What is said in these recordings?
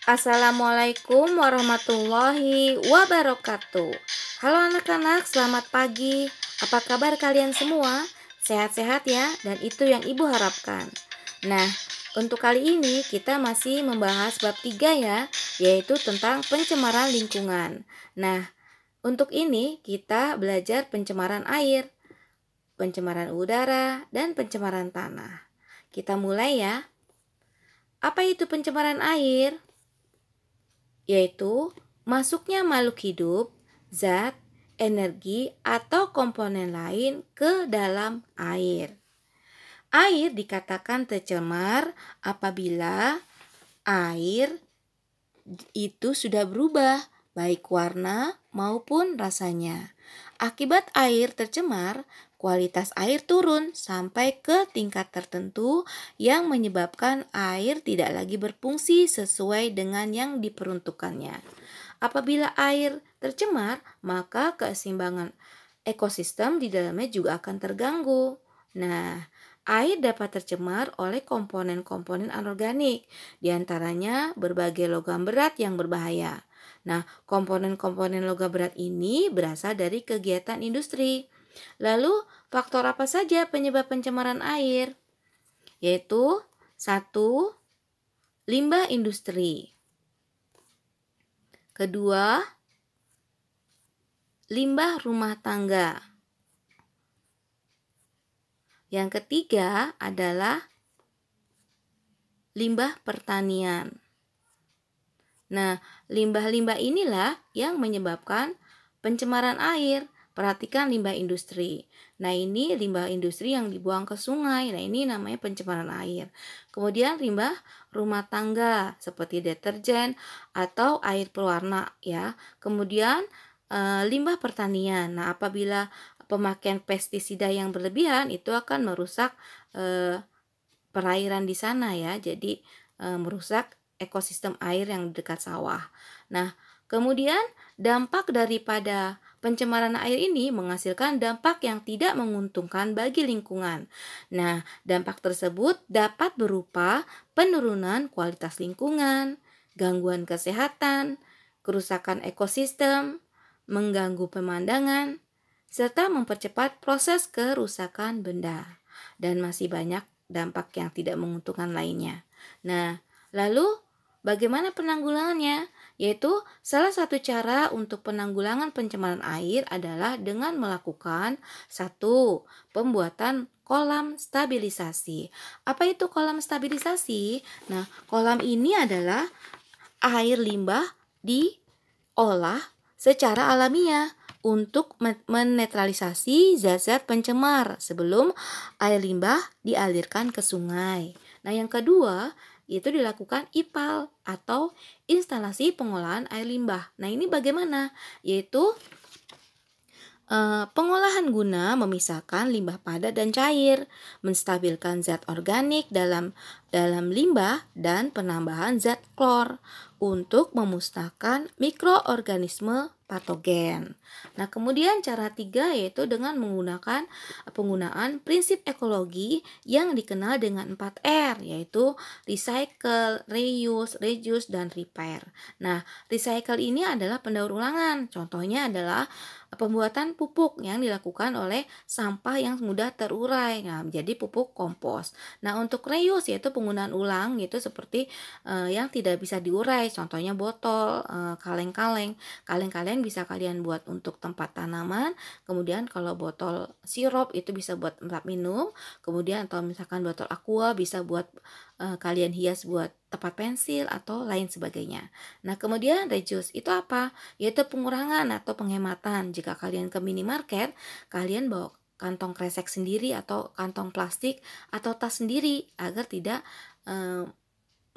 Assalamualaikum warahmatullahi wabarakatuh. Halo anak-anak, selamat pagi. Apa kabar kalian semua? Sehat-sehat ya, dan itu yang Ibu harapkan. Nah, untuk kali ini kita masih membahas bab 3 ya, yaitu tentang pencemaran lingkungan. Nah, untuk ini kita belajar pencemaran air, pencemaran udara, dan pencemaran tanah. Kita mulai ya. Apa itu pencemaran air? Yaitu masuknya makhluk hidup, zat, energi, atau komponen lain ke dalam air. Air dikatakan tercemar apabila air itu sudah berubah, baik warna maupun rasanya. Akibat air tercemar, kualitas air turun sampai ke tingkat tertentu yang menyebabkan air tidak lagi berfungsi sesuai dengan yang diperuntukannya. Apabila air tercemar, maka keseimbangan ekosistem di dalamnya juga akan terganggu. Nah, air dapat tercemar oleh komponen-komponen anorganik, diantaranya berbagai logam berat yang berbahaya. Nah, komponen-komponen logam berat ini berasal dari kegiatan industri. Lalu, faktor apa saja penyebab pencemaran air? Yaitu 1. Limbah industri. Kedua, limbah rumah tangga. Yang ketiga adalah limbah pertanian. Nah, limbah-limbah inilah yang menyebabkan pencemaran air. Perhatikan limbah industri. Nah, ini limbah industri yang dibuang ke sungai. Nah, ini namanya pencemaran air. Kemudian limbah rumah tangga seperti deterjen atau air pewarna ya. Kemudian limbah pertanian. Nah, apabila pemakaian pestisida yang berlebihan itu akan merusak perairan di sana ya. Jadi merusak ekosistem air yang dekat sawah. Nah, kemudian dampak daripada pencemaran air ini menghasilkan dampak yang tidak menguntungkan bagi lingkungan. Nah, dampak tersebut dapat berupa penurunan kualitas lingkungan, gangguan kesehatan, kerusakan ekosistem, mengganggu pemandangan, serta mempercepat proses kerusakan benda. Dan masih banyak dampak yang tidak menguntungkan lainnya. Nah, lalu bagaimana penanggulangannya? Yaitu salah satu cara untuk penanggulangan pencemaran air adalah dengan melakukan 1. Pembuatan kolam stabilisasi. Apa itu kolam stabilisasi? Nah, kolam ini adalah air limbah diolah secara alamiah untuk menetralisasi zat-zat pencemar sebelum air limbah dialirkan ke sungai. Nah, yang kedua itu dilakukan IPAL atau instalasi pengolahan air limbah. Nah, ini bagaimana? Yaitu pengolahan guna memisahkan limbah padat dan cair, menstabilkan zat organik dalam limbah dan penambahan zat klor untuk memusnahkan mikroorganisme patogen. Nah, kemudian cara 3 yaitu dengan menggunakan penggunaan prinsip ekologi yang dikenal dengan 4R, yaitu recycle, reuse, reduce, dan repair. Nah, recycle ini adalah pendaur ulangan. Contohnya adalah pembuatan pupuk yang dilakukan oleh sampah yang mudah terurai, nah menjadi pupuk kompos. Nah, untuk reuse yaitu penggunaan ulang gitu seperti yang tidak bisa diurai, contohnya botol, kaleng-kaleng. Kaleng-kaleng bisa kalian buat untuk tempat tanaman, kemudian kalau botol sirup itu bisa buat tempat minum, kemudian atau misalkan botol aqua bisa buat kalian hias buat tempat pensil atau lain sebagainya. Nah, kemudian reduce itu apa? Yaitu pengurangan atau penghematan. Jika kalian ke minimarket, kalian bawa kantong kresek sendiri atau kantong plastik atau tas sendiri agar tidak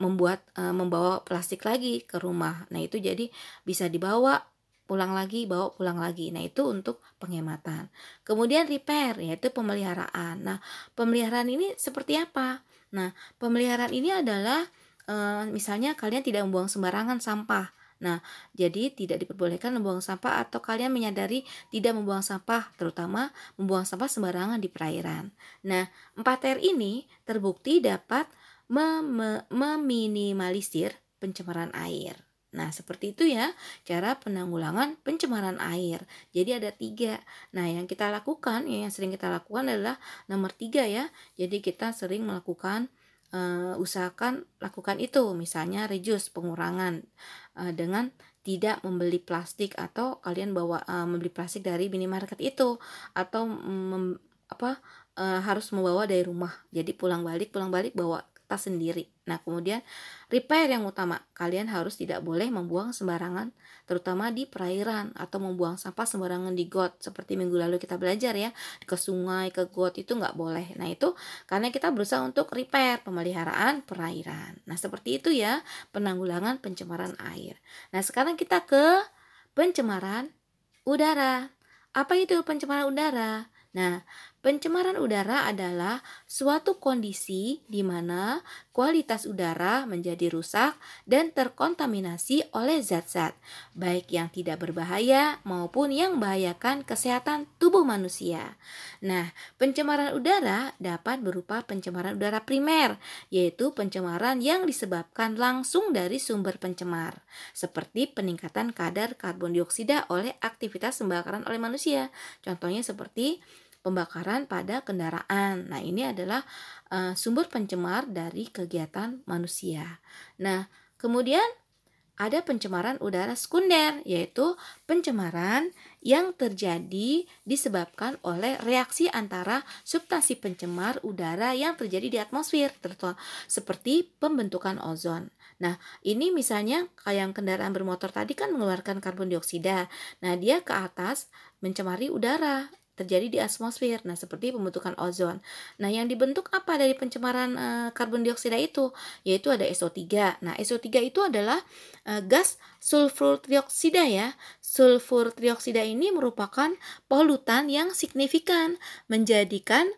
membawa plastik lagi ke rumah. Nah, itu jadi bisa dibawa pulang lagi, bawa pulang lagi. Nah, itu untuk penghematan. Kemudian repair yaitu pemeliharaan. Nah, pemeliharaan ini seperti apa? Nah, pemeliharaan ini adalah misalnya kalian tidak membuang sembarangan sampah. Nah, jadi tidak diperbolehkan membuang sampah atau kalian menyadari tidak membuang sampah, terutama membuang sampah sembarangan di perairan. Nah, 4R ini terbukti dapat meminimalisir pencemaran air. Nah, seperti itu ya cara penanggulangan pencemaran air. Jadi ada 3. Nah, yang kita lakukan, yang sering kita lakukan adalah nomor 3 ya. Jadi kita sering melakukan usahakan lakukan itu, misalnya reduce, pengurangan, dengan tidak membeli plastik, atau kalian membeli plastik dari minimarket itu, atau harus membawa dari rumah. Jadi pulang balik bawa tas sendiri. Nah, kemudian repair yang utama, kalian harus tidak boleh membuang sembarangan, terutama di perairan, atau membuang sampah sembarangan di got. Seperti minggu lalu kita belajar ya, ke sungai, ke got itu nggak boleh. Nah, itu karena kita berusaha untuk repair, pemeliharaan perairan. Nah, seperti itu ya penanggulangan pencemaran air. Nah, sekarang kita ke pencemaran udara. Apa itu pencemaran udara? Nah, pencemaran udara adalah suatu kondisi di mana kualitas udara menjadi rusak dan terkontaminasi oleh zat-zat, baik yang tidak berbahaya maupun yang membahayakan kesehatan tubuh manusia. Nah, pencemaran udara dapat berupa pencemaran udara primer, yaitu pencemaran yang disebabkan langsung dari sumber pencemar, seperti peningkatan kadar karbon dioksida oleh aktivitas pembakaran oleh manusia. Contohnya seperti pembakaran pada kendaraan. Nah, ini adalah sumber pencemar dari kegiatan manusia. Nah, kemudian ada pencemaran udara sekunder, yaitu pencemaran yang terjadi disebabkan oleh reaksi antara substansi pencemar udara yang terjadi di atmosfer, seperti pembentukan ozon. Nah, ini misalnya kayak yang kendaraan bermotor tadi kan mengeluarkan karbon dioksida. Nah, dia ke atas mencemari udara, terjadi di atmosfer. Nah, seperti pembentukan ozon. Nah, yang dibentuk apa dari pencemaran karbon dioksida itu? Yaitu ada SO3. Nah, SO3 itu adalah gas sulfur trioksida ya. Sulfur trioksida ini merupakan polutan yang signifikan, menjadikan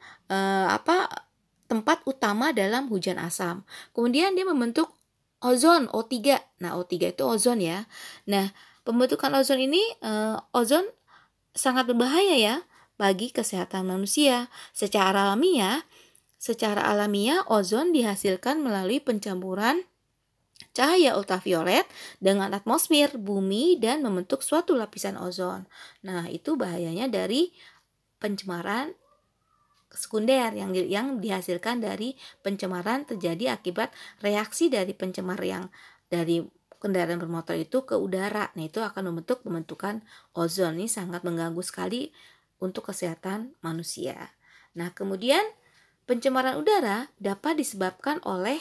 tempat utama dalam hujan asam. Kemudian dia membentuk ozon, O3. Nah, O3 itu ozon ya. Nah, pembentukan ozon ini, ozon sangat berbahaya ya bagi kesehatan manusia. Secara alamiah ozon dihasilkan melalui pencampuran cahaya ultraviolet dengan atmosfer bumi dan membentuk suatu lapisan ozon. Nah, itu bahayanya dari pencemaran sekunder yang dihasilkan dari pencemaran terjadi akibat reaksi dari pencemar yang dari kendaraan bermotor itu ke udara. Nah, itu akan membentuk pembentukan ozon. Ini sangat mengganggu sekali untuk kesehatan manusia. Nah, kemudian pencemaran udara dapat disebabkan oleh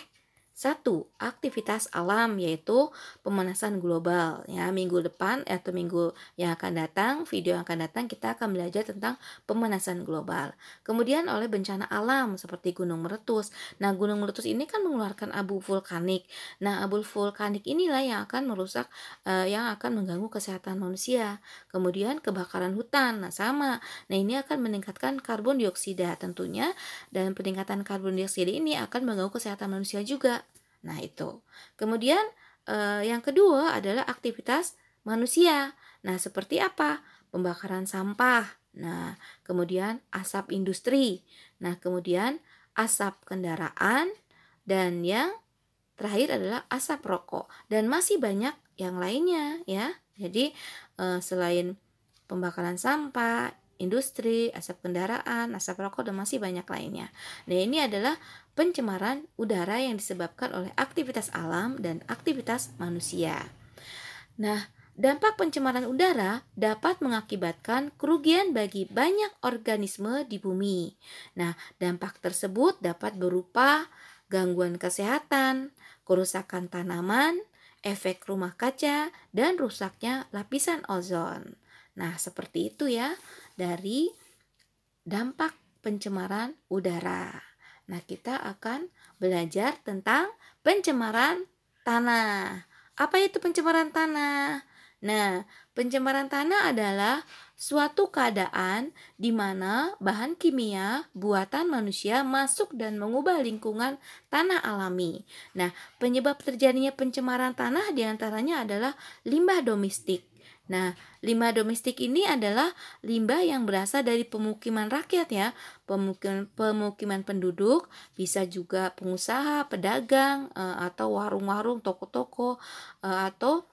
1. Aktivitas alam, yaitu pemanasan global. Ya, minggu depan atau minggu yang akan datang, video yang akan datang kita akan belajar tentang pemanasan global. Kemudian oleh bencana alam seperti gunung meletus. Nah, gunung meletus ini kan mengeluarkan abu vulkanik. Nah, abu vulkanik inilah yang akan merusak, yang akan mengganggu kesehatan manusia. Kemudian kebakaran hutan. Nah, sama. Nah, ini akan meningkatkan karbon dioksida tentunya, dan peningkatan karbon dioksida ini akan mengganggu kesehatan manusia juga. Nah, itu. Kemudian yang kedua adalah aktivitas manusia. Nah, seperti apa? Pembakaran sampah. Nah, kemudian asap industri. Nah, kemudian asap kendaraan, dan yang terakhir adalah asap rokok, dan masih banyak yang lainnya ya. Jadi selain pembakaran sampah, industri, asap kendaraan, asap rokok, dan masih banyak lainnya. Nah, ini adalah pencemaran udara yang disebabkan oleh aktivitas alam dan aktivitas manusia. Nah, dampak pencemaran udara dapat mengakibatkan kerugian bagi banyak organisme di bumi. Nah, dampak tersebut dapat berupa gangguan kesehatan, kerusakan tanaman, efek rumah kaca, dan rusaknya lapisan ozon. Nah, seperti itu ya dari dampak pencemaran udara. Nah, kita akan belajar tentang pencemaran tanah. Apa itu pencemaran tanah? Nah, pencemaran tanah adalah suatu keadaan di mana bahan kimia buatan manusia masuk dan mengubah lingkungan tanah alami. Nah, penyebab terjadinya pencemaran tanah diantaranya adalah limbah domestik Nah, limbah domestik ini adalah limbah yang berasal dari pemukiman rakyat ya, pemukiman penduduk, bisa juga pengusaha, pedagang, atau warung-warung, toko-toko, atau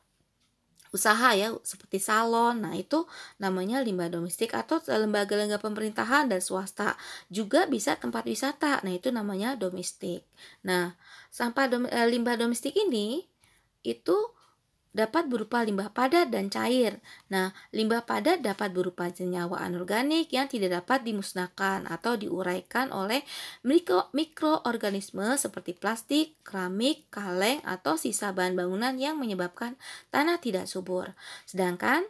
usaha ya seperti salon. Nah, itu namanya limbah domestik atau lembaga-lembaga pemerintahan dan swasta. Juga bisa tempat wisata. Nah, itu namanya domestik. Nah, limbah domestik ini itu dapat berupa limbah padat dan cair. Nah, limbah padat dapat berupa senyawa anorganik yang tidak dapat dimusnahkan atau diuraikan oleh mikroorganisme seperti plastik, keramik, kaleng, atau sisa bahan bangunan yang menyebabkan tanah tidak subur. Sedangkan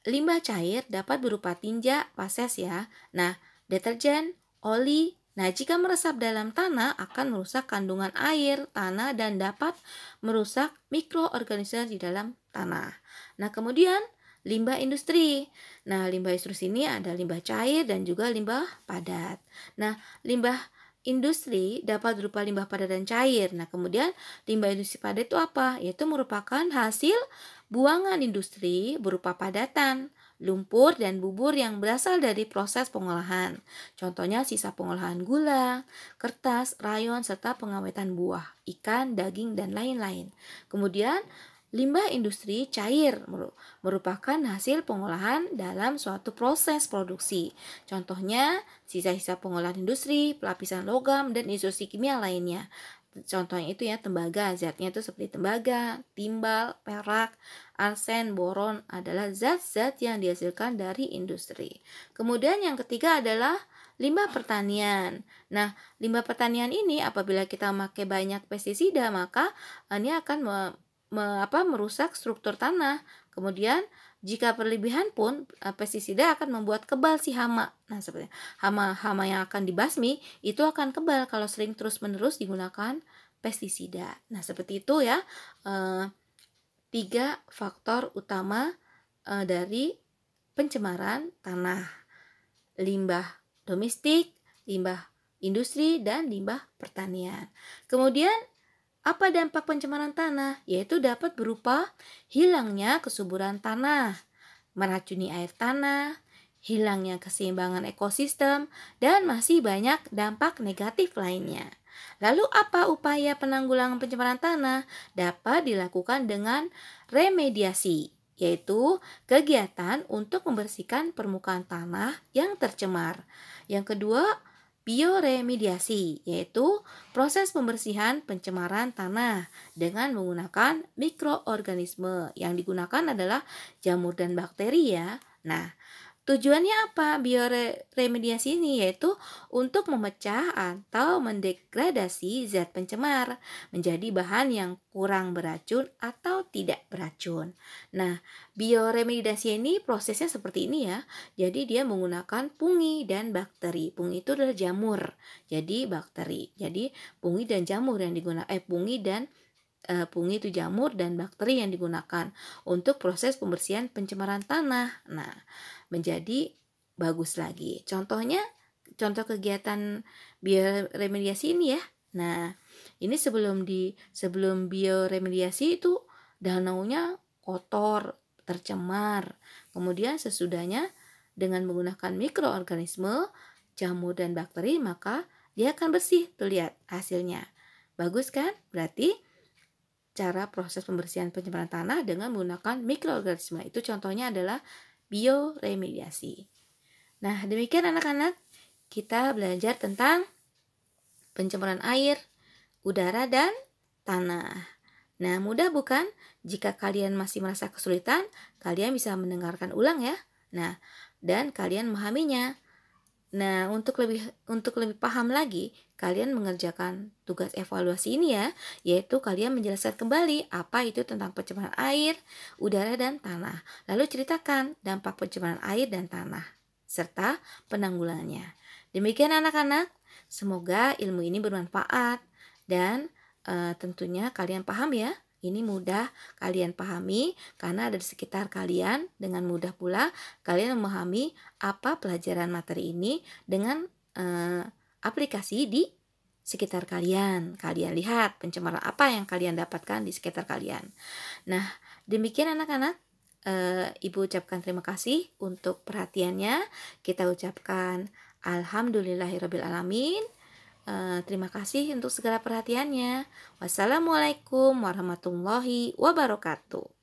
limbah cair dapat berupa tinja, fases ya. Nah, deterjen, oli. Nah, jika meresap dalam tanah akan merusak kandungan air, tanah, dan dapat merusak mikroorganisme di dalam tanah. Nah, kemudian limbah industri. Nah, limbah industri ini ada limbah cair dan juga limbah padat. Nah, limbah industri dapat berupa limbah padat dan cair. Nah, kemudian limbah industri padat itu apa? Yaitu merupakan hasil buangan industri berupa padatan, lumpur, dan bubur yang berasal dari proses pengolahan. Contohnya sisa pengolahan gula, kertas, rayon, serta pengawetan buah, ikan, daging, dan lain-lain. Kemudian limbah industri cair merupakan hasil pengolahan dalam suatu proses produksi. Contohnya sisa-sisa pengolahan industri, pelapisan logam, dan industri kimia lainnya. Contohnya itu ya tembaga, zatnya itu seperti tembaga, timbal, perak, arsen, boron adalah zat-zat yang dihasilkan dari industri. Kemudian yang ketiga adalah limbah pertanian. Nah, limbah pertanian ini apabila kita memakai banyak pestisida maka ini akan merusak struktur tanah. Kemudian jika berlebihan pun pestisida akan membuat kebal si hama. Nah, seperti hama yang akan dibasmi itu akan kebal kalau sering terus-menerus digunakan pestisida. Nah, seperti itu ya. 3 faktor utama dari pencemaran tanah. Limbah domestik, limbah industri, dan limbah pertanian. Kemudian apa dampak pencemaran tanah? Yaitu dapat berupa hilangnya kesuburan tanah, meracuni air tanah, hilangnya keseimbangan ekosistem, dan masih banyak dampak negatif lainnya. Lalu apa upaya penanggulangan pencemaran tanah? Dapat dilakukan dengan remediasi, yaitu kegiatan untuk membersihkan permukaan tanah yang tercemar. Yang kedua, bioremediasi, yaitu proses pembersihan pencemaran tanah dengan menggunakan mikroorganisme. Yang digunakan adalah jamur dan bakteri ya. Nah, tujuannya apa bioremediasi ini? Yaitu untuk memecah atau mendegradasi zat pencemar menjadi bahan yang kurang beracun atau tidak beracun. Nah, bioremediasi ini prosesnya seperti ini ya. Jadi dia menggunakan fungi dan bakteri. Fungi itu adalah jamur. Jadi bakteri. Jadi fungi dan jamur yang digunakan fungi itu jamur dan bakteri yang digunakan untuk proses pembersihan pencemaran tanah. Nah, menjadi bagus lagi. Contohnya, contoh kegiatan bioremediasi ini ya. Nah, ini sebelum bioremediasi itu danaunya kotor, tercemar. Kemudian sesudahnya dengan menggunakan mikroorganisme, jamur dan bakteri maka dia akan bersih. Tuh lihat hasilnya. Bagus kan? Berarti cara proses pembersihan pencemaran tanah dengan menggunakan mikroorganisme. Itu contohnya adalah bioremediasi. Nah, demikian anak-anak, kita belajar tentang pencemaran air, udara, dan tanah. Nah, mudah bukan? Jika kalian masih merasa kesulitan, kalian bisa mendengarkan ulang ya. Nah, dan kalian memahaminya. Nah, untuk lebih paham lagi, kalian mengerjakan tugas evaluasi ini ya, yaitu kalian menjelaskan kembali apa itu tentang pencemaran air, udara, dan tanah. Lalu ceritakan dampak pencemaran air dan tanah, serta penanggulangannya. Demikian anak-anak, semoga ilmu ini bermanfaat dan tentunya kalian paham ya. Ini mudah kalian pahami karena ada di sekitar kalian. Dengan mudah pula kalian memahami apa pelajaran materi ini dengan aplikasi di sekitar kalian. Kalian lihat pencemaran apa yang kalian dapatkan di sekitar kalian. Nah, demikian anak-anak. Ibu ucapkan terima kasih untuk perhatiannya. Kita ucapkan alhamdulillahirabbil alamin. Terima kasih untuk segala perhatiannya. Wassalamualaikum warahmatullahi wabarakatuh.